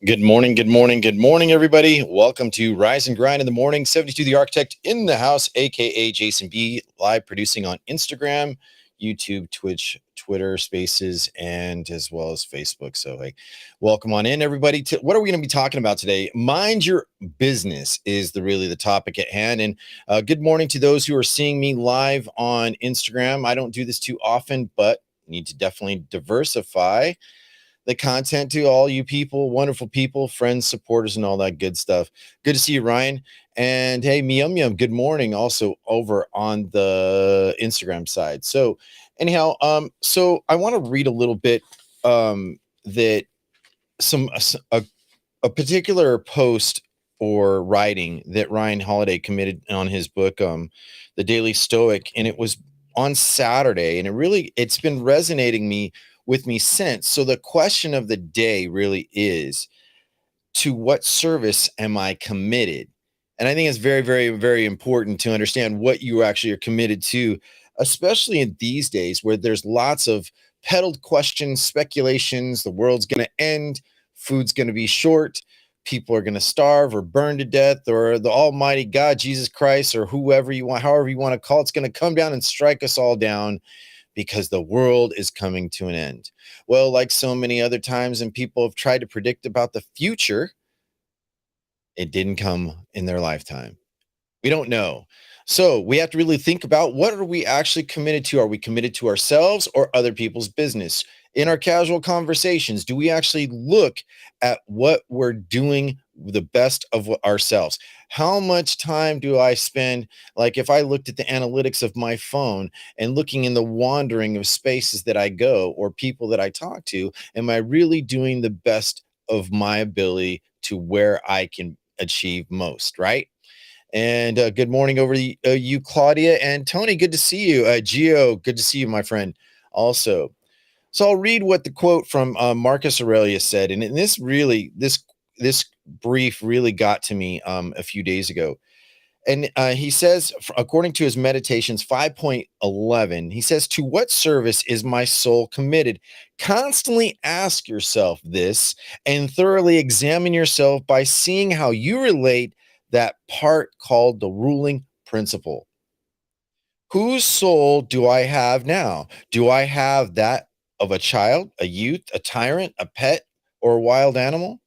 Good morning, good morning, good morning, everybody. Welcome to Rise and Grind in the Morning. 72 the Architect in the house, aka Jason B, live producing on Instagram, YouTube, Twitch, Twitter, Spaces, and as well as Facebook. So, hey, welcome on in, everybody. What are we going to be talking about today? Mind your business is really the topic at hand. And good morning to those who are seeing me live on Instagram. I don't do this too often, but need to definitely diversify the content to all you people, wonderful people, friends, supporters, and all that good stuff. Good to see you, Ryan. And hey, Mium Yum, good morning. Also over on the Instagram side. So anyhow, so I want to read a little bit that some a particular post or writing that Ryan Holiday committed on his book, The Daily Stoic, and it was on Saturday, and it's been resonating with me since. So the question of the day really is, to what service am I committed? And I think it's very, very, very important to understand what you actually are committed to, especially in these days where there's lots of peddled questions, speculations, the world's going to end, food's going to be short, people are going to starve or burn to death, or the almighty God, Jesus Christ, or whoever you want, however you want to call it, it's going to come down and strike us all down because the world is coming to an end. Well, like so many other times, and people have tried to predict about the future, it didn't come in their lifetime. We don't know. So we have to really think about, what are we actually committed to? Are we committed to ourselves or other people's business? In our casual conversations, do we actually look at what we're doing the best of ourselves? How much time do I spend? Like, if I looked at the analytics of my phone and looking in the wandering of spaces that I go or people that I talk to, am I really doing the best of my ability to where I can achieve most, right? And good morning over to you, Claudia and Tony. Good to see you. Gio, good to see you, my friend. Also, so I'll read what the quote from Marcus Aurelius said, and this brief really got to me a few days ago. And he says, according to his Meditations 5.11, he says, "To what service is my soul committed? Constantly ask yourself this and thoroughly examine yourself by seeing how you relate that part called the ruling principle. Whose soul do I have now? Do I have that of a child, a youth, a tyrant, a pet, or a wild animal?"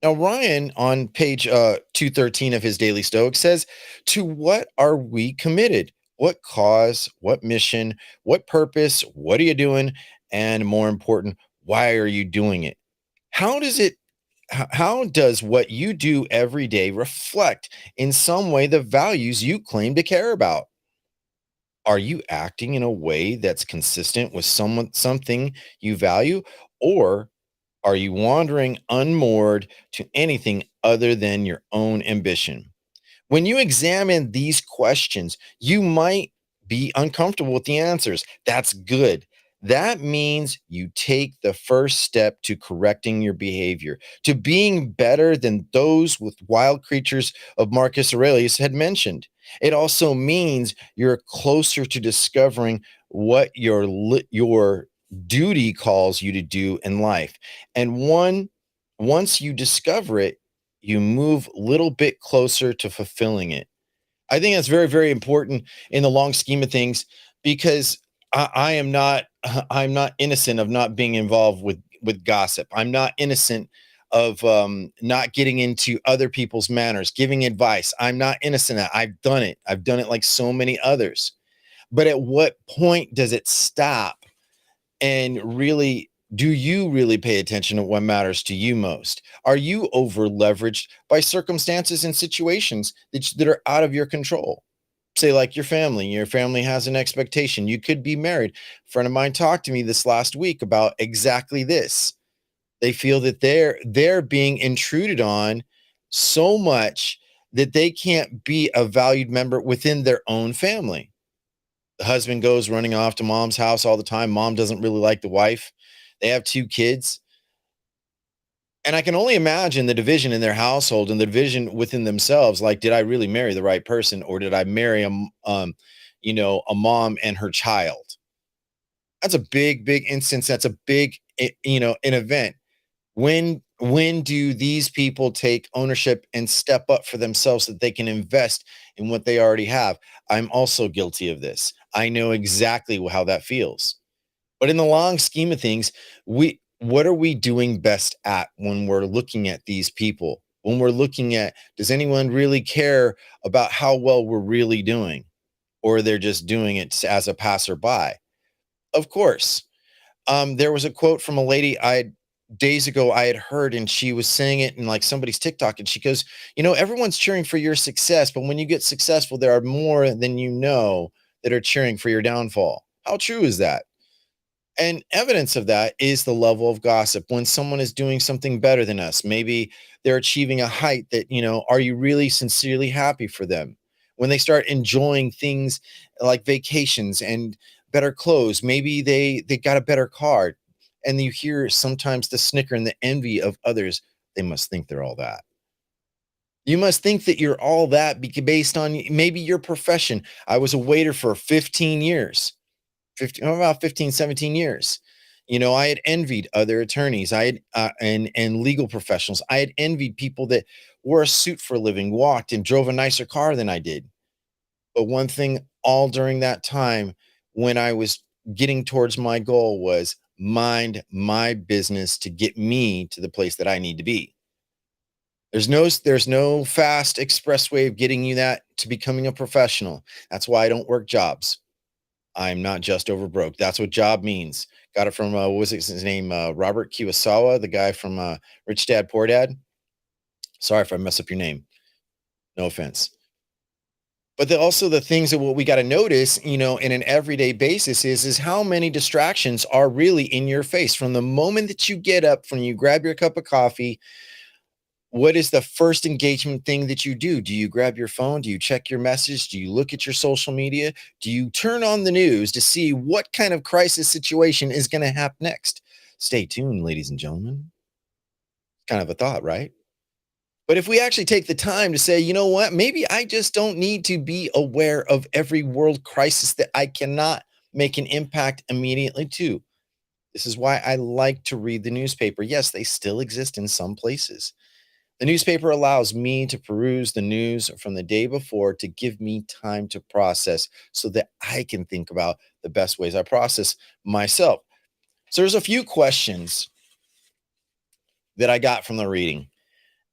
Now, Ryan on page 213 of his Daily Stoic says, "To what are we committed? What cause? What mission? What purpose? What are you doing? And more important, why are you doing it? How does it how does what you do every day reflect in some way the values you claim to care about? Are you acting in a way that's consistent with something you value, or are you wandering unmoored to anything other than your own ambition? When you examine these questions, you might be uncomfortable with the answers. That's good. That means you take the first step to correcting your behavior, to being better than those with wild creatures of Marcus Aurelius had mentioned. It also means you're closer to discovering what your duty calls you to do in life. And once you discover it, you move a little bit closer to fulfilling it. I think that's very, very important in the long scheme of things, because I am not I'm not innocent of not being involved with gossip. I'm not innocent of not getting into other people's manners, giving advice. I'm not innocent of that. I've done it. I've done it like so many others. But at what point does it stop? And really, do you really pay attention to what matters to you most? Are you over leveraged by circumstances and situations that are out of your control? Say, like your family has an expectation. You could be married. A friend of mine talked to me this last week about exactly this. They feel that they're being intruded on so much that they can't be a valued member within their own family. The husband goes running off to mom's house all the time. Mom doesn't really like the wife. They have two kids. And I can only imagine the division in their household and the division within themselves. Like, did I really marry the right person, or did I marry a mom and her child? That's a big, big instance. That's a big, an event. When do these people take ownership and step up for themselves so that they can invest in what they already have? I'm also guilty of this. I know exactly how that feels. But in the long scheme of things, we what are we doing best at when we're looking at these people? When we're looking at, does anyone really care about how well we're really doing? Or they're just doing it as a passerby? Of course. There was a quote from a lady I days ago I had heard, and she was saying it in like somebody's TikTok, and she goes, everyone's cheering for your success, but when you get successful, there are more than you know that are cheering for your downfall. How true is that? And evidence of that is the level of gossip. When someone is doing something better than us, maybe they're achieving a height that, are you really sincerely happy for them? When they start enjoying things like vacations and better clothes, maybe they got a better car. And you hear sometimes the snicker and the envy of others. They must think they're all that. You must think that you're all that based on maybe your profession. I was a waiter for 15 years. 15, about 15, 17 years. I had envied other attorneys. I had and legal professionals. I had envied people that wore a suit for a living, walked and drove a nicer car than I did. But one thing all during that time when I was getting towards my goal was mind my business to get me to the place that I need to be. There's no fast express way of getting you that to becoming a professional. That's why I don't work jobs. I'm not just over broke. That's what job means. Got it from what was his name? Robert Kiyosawa, the guy from Rich Dad Poor Dad. Sorry if I mess up your name. No offense. But also the things that what we got to notice, in an everyday basis is how many distractions are really in your face from the moment that you get up, from you grab your cup of coffee. What is the first engagement thing that you do? Do you grab your phone? Do you check your message? Do you look at your social media? Do you turn on the news to see what kind of crisis situation is going to happen next? Stay tuned, ladies and gentlemen. Kind of a thought, right? But if we actually take the time to say, you know what, maybe I just don't need to be aware of every world crisis that I cannot make an impact immediately to. This is why I like to read the newspaper. Yes, they still exist in some places. The newspaper allows me to peruse the news from the day before to give me time to process so that I can think about the best ways I process myself. So there's a few questions that I got from the reading.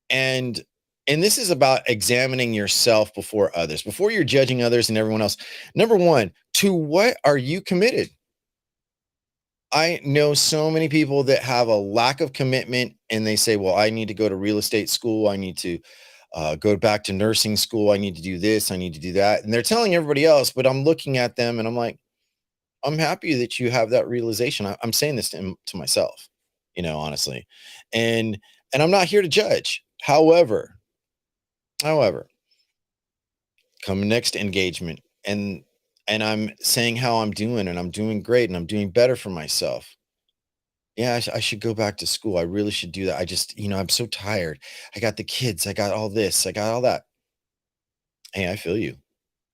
And this is about examining yourself before others, before you're judging others and everyone else. Number 1, to what are you committed? I know so many people that have a lack of commitment and they say, well, I need to go to real estate school. I need to go back to nursing school. I need to do this. I need to do that. And they're telling everybody else, but I'm looking at them and I'm like, I'm happy that you have that realization. I'm saying this to myself, honestly. And I'm not here to judge. However, come next engagement and I'm saying how I'm doing and I'm doing great and I'm doing better for myself. Yeah, I should go back to school. I really should do that. I just, I'm so tired. I got the kids. I got all this. I got all that. Hey, I feel you.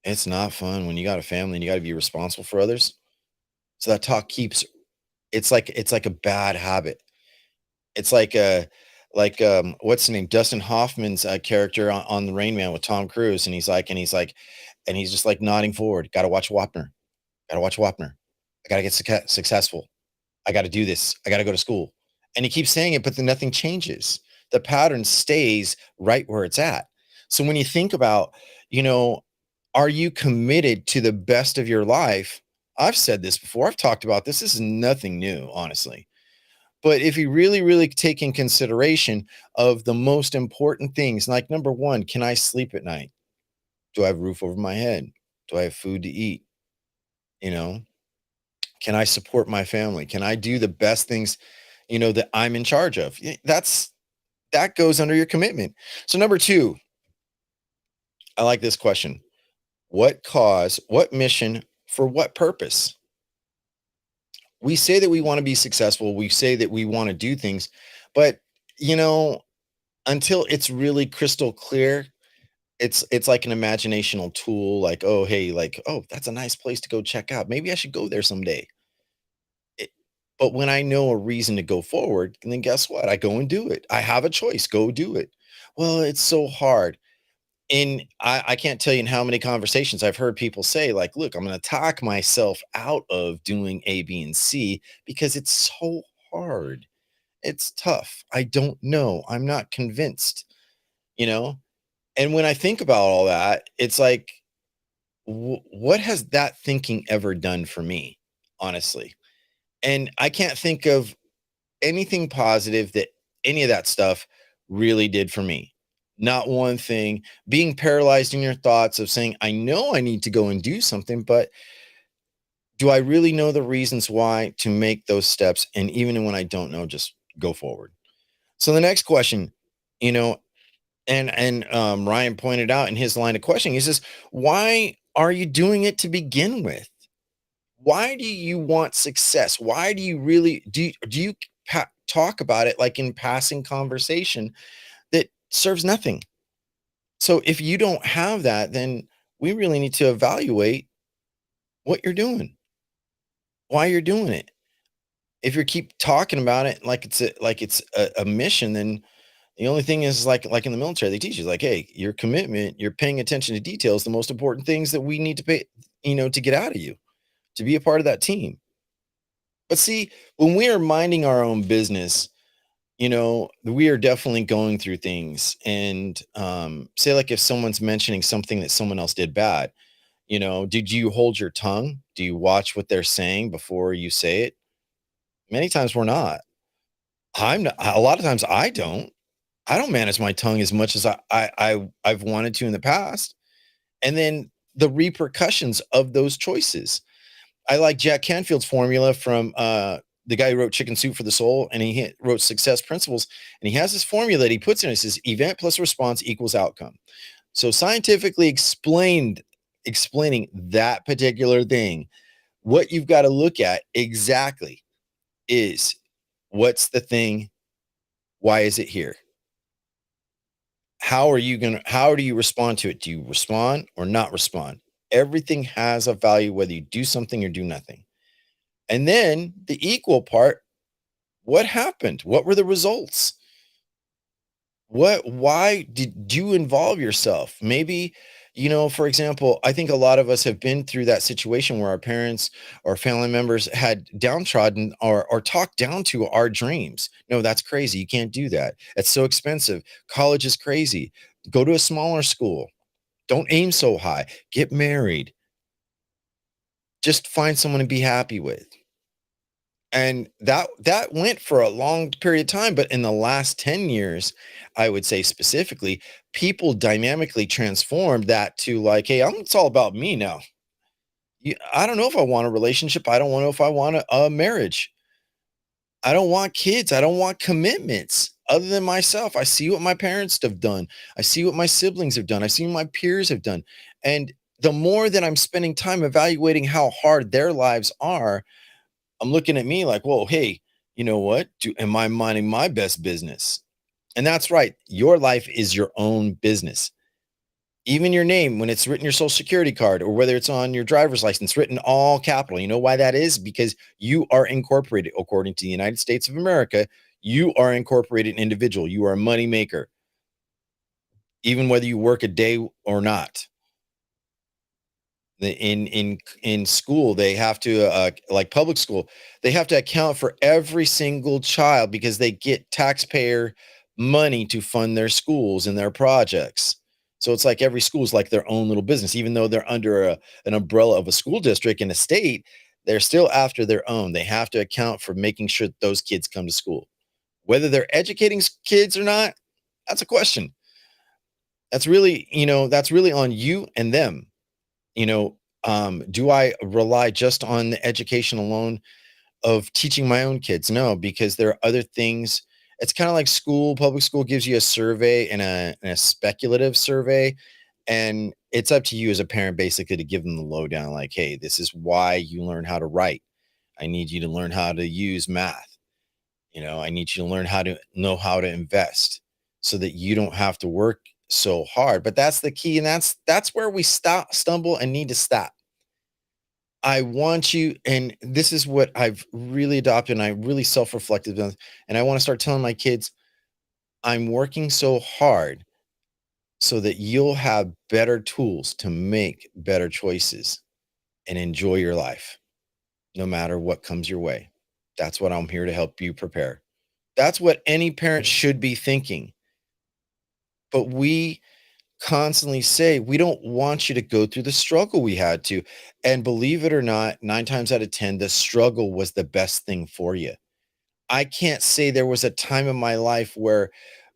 It's not fun when you got a family and you got to be responsible for others. So that talk keeps it's like a bad habit. It's like what's the name? Dustin Hoffman's character on the Rain Man with Tom Cruise, and he's just like nodding forward. Got to watch Wapner. Got to watch Wapner. I got to get successful. I got to do this. I got to go to school. And he keeps saying it, but then nothing changes. The pattern stays right where it's at. So when you think about, you know, are you committed to the best of your life? I've said this before. I've talked about this. This is nothing new, honestly. But if you really, really take in consideration of the most important things, like number one, can I sleep at night? Do I have a roof over my head? Do I have food to eat? You know, can I support my family? Can I do the best things, that I'm in charge of? That goes under your commitment. So number two, I like this question. What cause, what mission, for what purpose? We say that we want to be successful. We say that we want to do things, but you know, until it's really crystal clear, it's like an imaginational tool. Like, oh, hey, like, oh, that's a nice place to go check out. Maybe I should go there someday. But when I know a reason to go forward, and then guess what? I go and do it. I have a choice. Go do it. Well, it's so hard. And I can't tell you in how many conversations I've heard people say, like, look, I'm going to talk myself out of doing A, B, and C because it's so hard. It's tough. I don't know. I'm not convinced, you know? And when I think about all that, it's like, what has that thinking ever done for me, honestly? And I can't think of anything positive that any of that stuff really did for me. Not one thing. Being paralyzed in your thoughts of saying, I know I need to go and do something, but do I really know the reasons why to make those steps? And even when I don't know, just go forward. So the next question, you know, Ryan pointed out in his line of questioning, he says, why are you doing it to begin with? Why do you want success? Why do you really do you talk about it like in passing conversation that serves nothing? So if you don't have that, then we really need to evaluate what you're doing, why you're doing it. If you keep talking about it like it's a mission, then the only thing is like in the military, they teach you like, hey, your commitment, you're paying attention to details, the most important things that we need to pay, to get out of you, to be a part of that team. But see, when we are minding our own business, we are definitely going through things. And say, like, if someone's mentioning something that someone else did bad, did you hold your tongue? Do you watch what they're saying before you say it? Many times we're not. I'm not, a lot of times I don't. I don't manage my tongue as much as I've wanted to in the past. And then the repercussions of those choices. I like Jack Canfield's formula from the guy who wrote Chicken Soup for the Soul, and he wrote Success Principles. And he has this formula that he puts in. It says event plus response equals outcome. So scientifically explaining that particular thing, what you've got to look at exactly is what's the thing? Why is it here? How do you respond to it? Do you respond or not respond? Everything has a value, whether you do something or do nothing. And then the equal part, what happened? What were the results? Why did you involve yourself? Maybe, for example, I think a lot of us have been through that situation where our parents or family members had downtrodden or talked down to our dreams. No, that's crazy. You can't do that. It's so expensive. College is crazy. Go to a smaller school. Don't aim so high. Get married. Just find someone to be happy with. And that went for a long period of time, but in the last 10 years, I would say specifically, people dynamically transformed that to like, "Hey, it's all about me now. I don't know if I want a relationship. I don't know if I want a marriage. I don't want kids. I don't want commitments other than myself. I see what my parents have done. I see what my siblings have done. I see what my peers have done. And the more that I'm spending time evaluating how hard their lives are, I'm looking at me like, whoa, hey, you know what? Am I minding my best business? And that's right. Your life is your own business. Even your name, when it's written your social security card or whether it's on your driver's license, written all capital. You know why that is? Because you are incorporated according to the United States of America. You are incorporated individual. You are a money maker, even whether you work a day or not. In school, they have to like public school, they have to account for every single child because they get taxpayer money to fund their schools and their projects. So it's like every school is like their own little business, even though they're under an umbrella of a school district in a state. They're still after their own. They have to account for making sure that those kids come to school, whether they're educating kids or not. That's a question. That's really on you and them. Do I rely just on the education alone of teaching my own kids? No, because there are other things. It's kind of like school. Public school gives you a survey and a speculative survey. And it's up to you as a parent basically to give them the lowdown, like, hey, this is why you learn how to write. I need you to learn how to use math. I need you to learn how to know how to invest so that you don't have to work so hard. But that's the key. And that's where we stumble and need to stop. I want you, and this is what I've really adopted and I really self-reflected on, and I want to start telling my kids, I'm working so hard so that you'll have better tools to make better choices and enjoy your life no matter what comes your way. That's what I'm here to help you prepare. That's what any parent should be thinking. But we constantly say, we don't want you to go through the struggle we had to. And believe it or not, 9 times out of 10, the struggle was the best thing for you. I can't say there was a time in my life where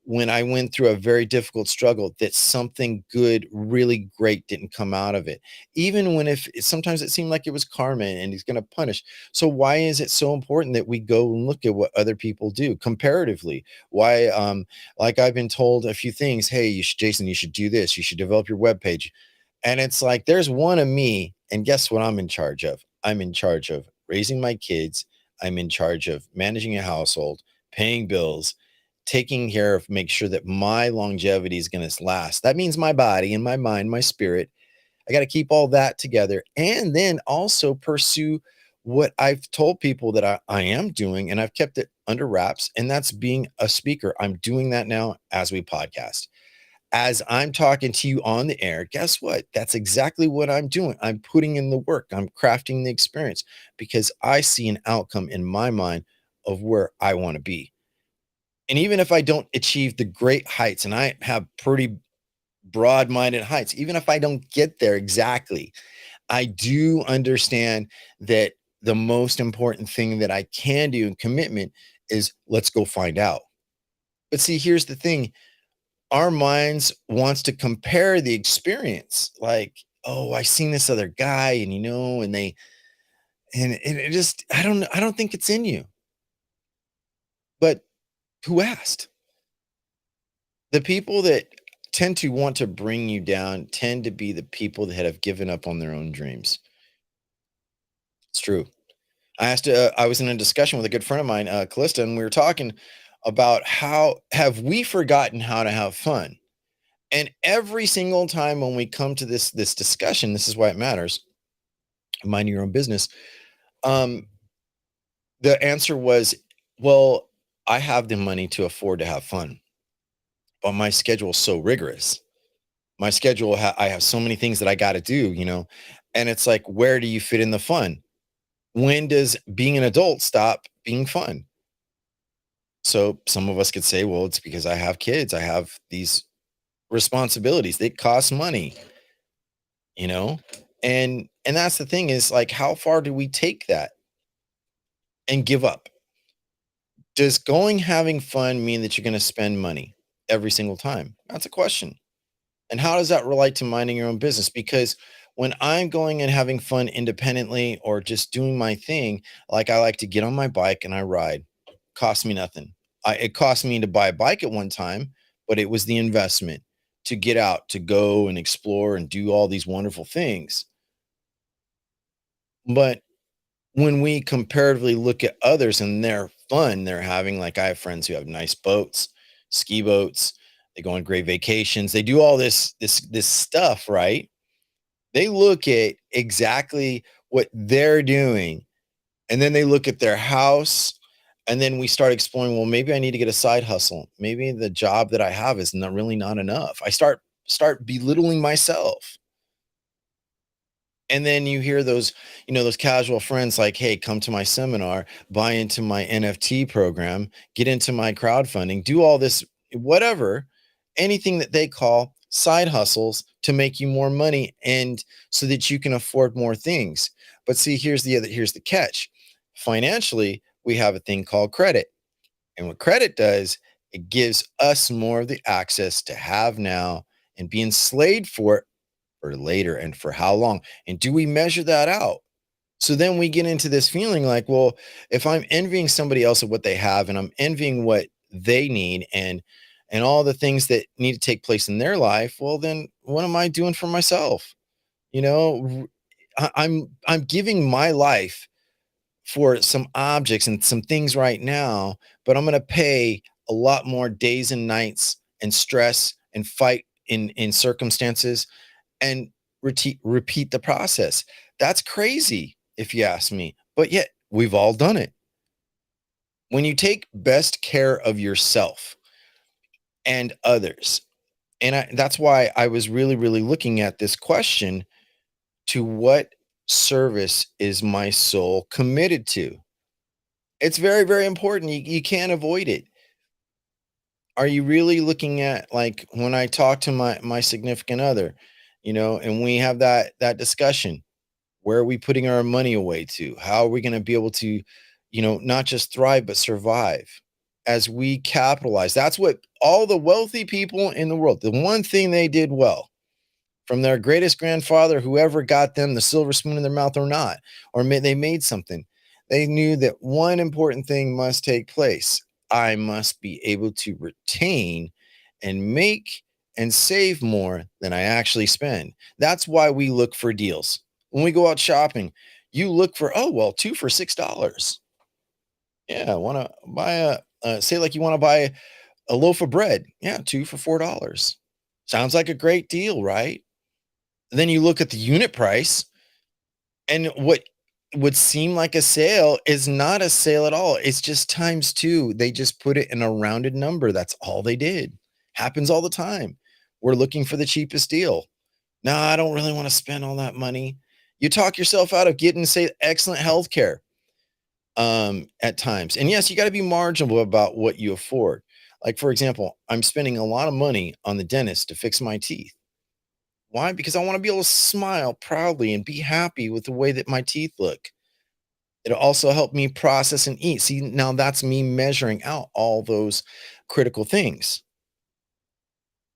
when I went through a very difficult struggle that something good, really great didn't come out of it. Even when if sometimes it seemed like it was karma and he's going to punish. So why is it so important that we go and look at what other people do comparatively? Why like I've been told a few things, hey, Jason, you should do this, you should develop your web page. And it's like there's one of me, and guess what I'm in charge of? I'm in charge of raising my kids. I'm in charge of managing a household, paying bills, taking care of make sure that my longevity is going to last. That means my body and my mind, my spirit. I got to keep all that together and then also pursue what I've told people that I am doing, and I've kept it under wraps, and that's being a speaker. I'm doing that now as we podcast. As I'm talking to you on the air, guess what? That's exactly what I'm doing. I'm putting in the work. I'm crafting the experience because I see an outcome in my mind of where I want to be. And even if I don't achieve the great heights, and I have pretty broad minded heights, even if I don't get there exactly, I do understand that the most important thing that I can do in commitment is let's go find out. But see, here's the thing, our minds wants to compare the experience like, oh, I seen this other guy and and they and it just I don't think it's in you. But who asked? The people that tend to want to bring you down tend to be the people that have given up on their own dreams. It's true. I was in a discussion with a good friend of mine, Callista, and we were talking about how have we forgotten how to have fun. And every single time when we come to this discussion, this is why it matters, mind your own business. Um, the answer was, well, I have the money to afford to have fun, but my schedule is so rigorous. My schedule, I have so many things that I got to do. And it's like, where do you fit in the fun? When does being an adult stop being fun? So some of us could say, well, it's because I have kids. I have these responsibilities. They cost money, you know? And that's the thing is like, how far do we take that and give up? Does going having fun mean that you're going to spend money every single time? That's a question. And how does that relate to minding your own business? Because when I'm going and having fun independently or just doing my thing, like I like to get on my bike and I ride, cost me nothing. It cost me to buy a bike at one time, but it was the investment to get out, to go and explore and do all these wonderful things. But when we comparatively look at others and their fun they're having, like I have friends who have nice boats, ski boats, they go on great vacations, they do all this stuff, right? They look at exactly what they're doing, and then they look at their house, and then we start exploring, well, maybe I need to get a side hustle. Maybe the job that I have is not enough. I start belittling myself. And then you hear those casual friends like, hey, come to my seminar, buy into my NFT program, get into my crowdfunding, do all this, whatever, anything that they call side hustles to make you more money and so that you can afford more things. But see, here's the catch. Financially, we have a thing called credit. And what credit does, it gives us more of the access to have now and be enslaved for it for later and for how long? And do we measure that out? So then we get into this feeling like, well, if I'm envying somebody else of what they have and I'm envying what they need and all the things that need to take place in their life, well, then what am I doing for myself? You know, I'm giving my life for some objects and some things right now, but I'm going to pay a lot more days and nights and stress and fight in circumstances and repeat the process. That's crazy. if you ask me. But yet, we've all done it. When you take best care of yourself and others, and that's why I was really, really looking at this question to what service is my soul committed to? It's very, very important. You can't avoid it. Are you really looking at, like, when I talk to my significant other, and we have that discussion, where are we putting our money away to? How are we going to be able to, not just thrive but survive as we capitalize? That's what all the wealthy people in the world, the one thing they did well from their greatest grandfather, whoever got them the silver spoon in their mouth or not, or they made something. They knew that one important thing must take place. I must be able to retain and make and save more than I actually spend. That's why we look for deals. When we go out shopping, you look for, oh, well, two for $6. Yeah, I want to buy say like you want to buy a loaf of bread. Yeah, two for $4. Sounds like a great deal, right? Then you look at the unit price, and what would seem like a sale is not a sale at all. It's just times two. They just put it in a rounded number. That's all they did. Happens all the time. We're looking for the cheapest deal. No, I don't really want to spend all that money. You talk yourself out of getting, say, excellent health care at times. And yes, you got to be marginal about what you afford. Like, for example, I'm spending a lot of money on the dentist to fix my teeth. Why? Because I want to be able to smile proudly and be happy with the way that my teeth look. It'll also help me process and eat. See, now that's me measuring out all those critical things,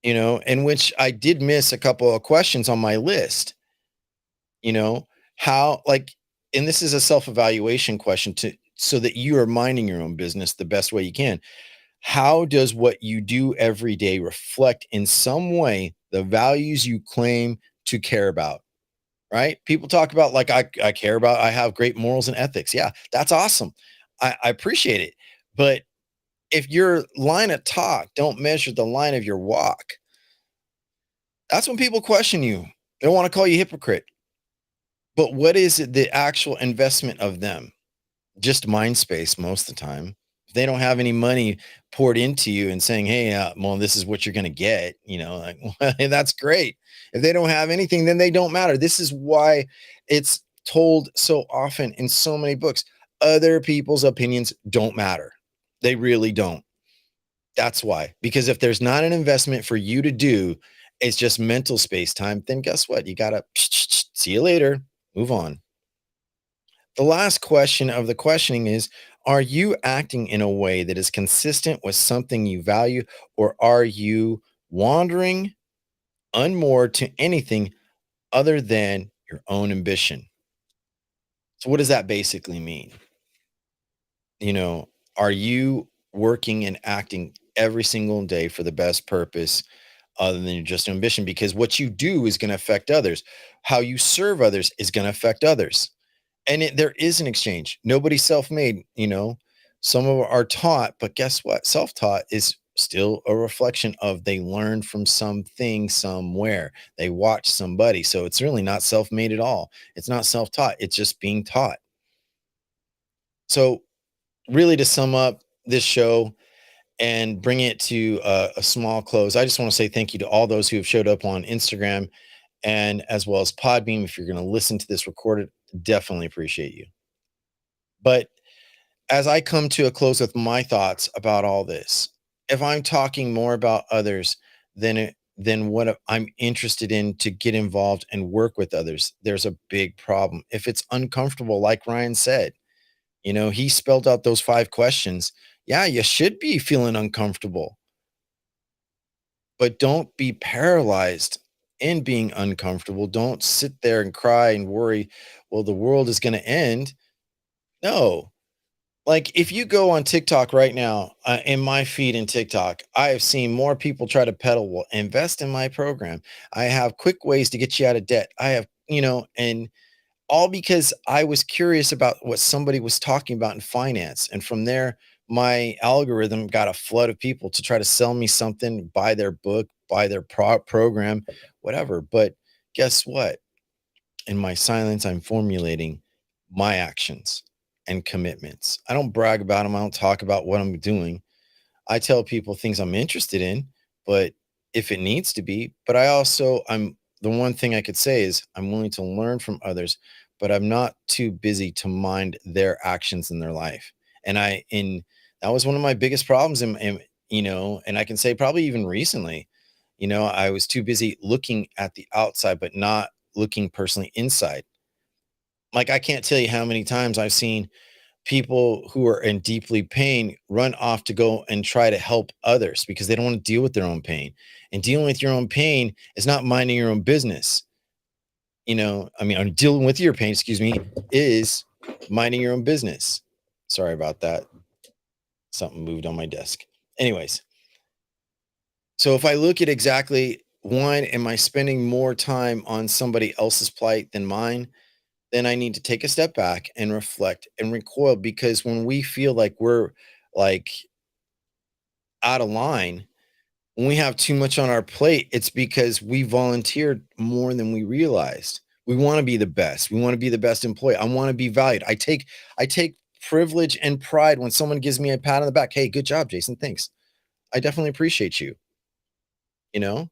in which I did miss a couple of questions on my list, you know, how, like, and this is a self-evaluation question to so that you are minding your own business the best way you can. How does what you do every day reflect in some way the values you claim to care about? Right? People talk about, like, I care about, I have great morals and ethics. Yeah, that's awesome. I appreciate it. But if your line of talk don't measure the line of your walk, that's when people question you. They want to call you hypocrite. But what is it, the actual investment of them? Just mind space most of the time. If they don't have any money poured into you and saying, "Hey, well, this is what you're going to get," like, well, that's great. If they don't have anything, then they don't matter. This is why it's told so often in so many books. Other people's opinions don't matter. They really don't. That's why. Because if there's not an investment for you to do, it's just mental space time, then guess what? You got to see you later, move on. The last question of the questioning is, are you acting in a way that is consistent with something you value, or are you wandering unmoored to anything other than your own ambition? So, what does that basically mean? You know, are you working and acting every single day for the best purpose other than just ambition? Because what you do is going to affect others. How you serve others is going to affect others. And there is an exchange. Nobody's self-made. Some of are taught, but guess what? Self-taught is still a reflection of they learned from something somewhere. They watched somebody. So it's really not self-made at all. It's not self-taught. It's just being taught. So really, to sum up this show and bring it to a small close, I just want to say thank you to all those who have showed up on Instagram and as well as Podbeam. If you're going to listen to this recorded, definitely appreciate you. But as I come to a close with my thoughts about all this, if I'm talking more about others than what I'm interested in to get involved and work with others, there's a big problem. If it's uncomfortable, like Ryan said, he spelled out those 5 questions. Yeah, you should be feeling uncomfortable, but don't be paralyzed in being uncomfortable. Don't sit there and cry and worry, well, the world is going to end. No. Like, if you go on TikTok right now, in my feed in TikTok, I have seen more people try to peddle, well, invest in my program. I have quick ways to get you out of debt. I have, and all because I was curious about what somebody was talking about in finance. And from there, my algorithm got a flood of people to try to sell me something, buy their book, buy their program, whatever. But guess what? In my silence, I'm formulating my actions and commitments. I don't brag about them. I don't talk about what I'm doing. I tell people things I'm interested in, but if it needs to be, but I'm the one thing I could say is I'm willing to learn from others, but I'm not too busy to mind their actions in their life. And that was one of my biggest problems and I can say probably even recently, I was too busy looking at the outside, but not looking personally inside. Like I can't tell you how many times I've seen people who are in deeply pain run off to go and try to help others because they don't want to deal with their own pain. And dealing with your own pain is not minding your own business. I'm dealing with your pain, excuse me, is minding your own business. Sorry about that. Something moved on my desk. Anyways, so if I look at exactly one, am I spending more time on somebody else's plight than mine? Then I need to take a step back and reflect and recoil because when we feel like we're like out of line, when we have too much on our plate, it's because we volunteered more than we realized. We want to be the best. We want to be the best employee. I want to be valued. I take privilege and pride when someone gives me a pat on the back. Hey, good job, Jason. Thanks. I definitely appreciate you, you know?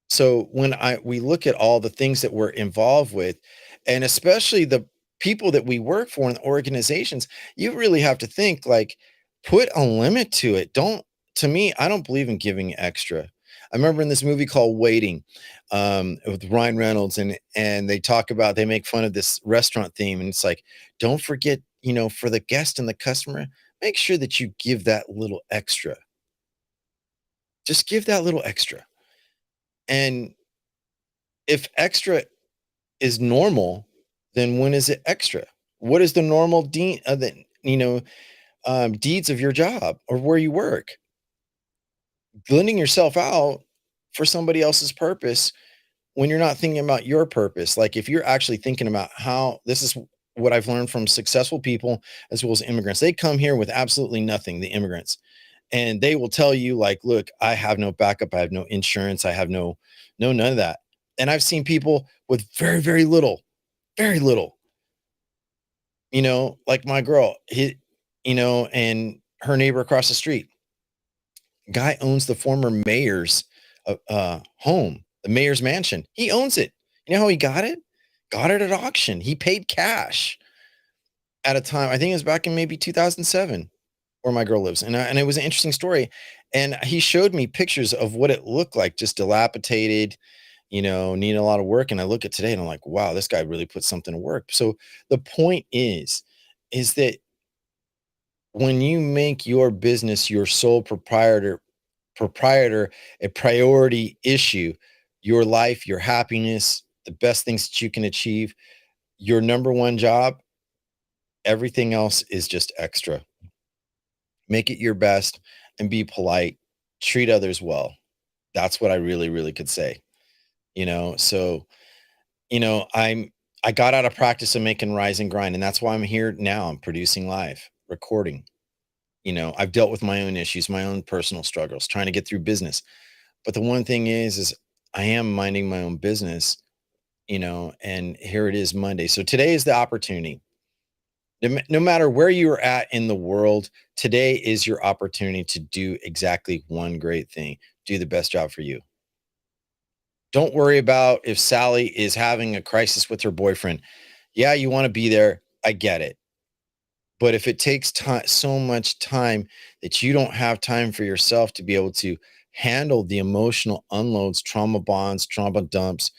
So when I we look at all the things that we're involved with, and especially the people that we work for in organizations, you really have to think like put a limit to it. Don't To me, I don't believe in giving extra. I remember in this movie called Waiting, with Ryan Reynolds, and they make fun of this restaurant theme, and it's like, don't forget, for the guest and the customer, make sure that you give that little extra. Just give that little extra. And if extra is normal, then when is it extra? What is the normal deeds of your job or where you work? Lending yourself out for somebody else's purpose when you're not thinking about your purpose. Like if you're actually thinking about how this is what I've learned from successful people as well as immigrants. They come here with absolutely nothing, the immigrants, and they will tell you like, look, I have no backup, I have no insurance, I have none of that. And I've seen people with very, very little, like my girl, and her neighbor across the street. Guy owns the former mayor's home, the mayor's mansion. He owns it. You know how he got it? Got it at auction. He paid cash at a time. I think it was back in maybe 2007 where my girl lives. And it was an interesting story. And he showed me pictures of what it looked like, just dilapidated, needing a lot of work. And I look at today and I'm like, wow, this guy really put something to work. So the point is that when you make your business your sole proprietor, a priority issue, your life, your happiness, the best things that you can achieve, your number one job, everything else is just extra. Make it your best and be polite, treat others well. That's what I really, really could say. So I got out of practice of making rise and grind, and that's why I'm here now. I'm producing live, recording. I've dealt with my own issues, my own personal struggles, trying to get through business. But the one thing is I am minding my own business, and here it is Monday. So today is the opportunity. No matter where you are at in the world, today is your opportunity to do exactly one great thing. Do the best job for you. Don't worry about if Sally is having a crisis with her boyfriend. Yeah, you want to be there. I get it. But if it takes time, so much time that you don't have time for yourself to be able to handle the emotional unloads, trauma bonds, trauma dumps,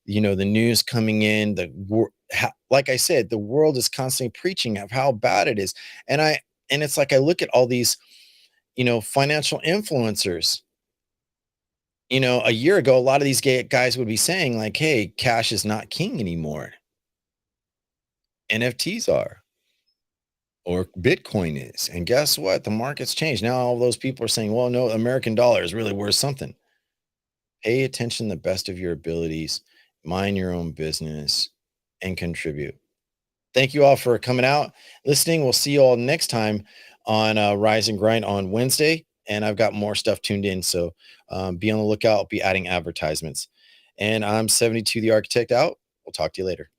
the news coming in, like I said, the world is constantly preaching of how bad it is. And it's like I look at all these, financial influencers. A year ago, a lot of these guys would be saying like, "Hey, cash is not king anymore. NFTs are, or Bitcoin is." And guess what? The market's changed. Now all those people are saying, "Well, no, American dollar is really worth something." Pay attention to the best of your abilities, mind your own business, and contribute. Thank you all for coming out, listening. We'll see you all next time on Rise and Grind on Wednesday. And I've got more stuff tuned in. So be on the lookout. I'll be adding advertisements. And I'm 72 the Architect out. We'll talk to you later.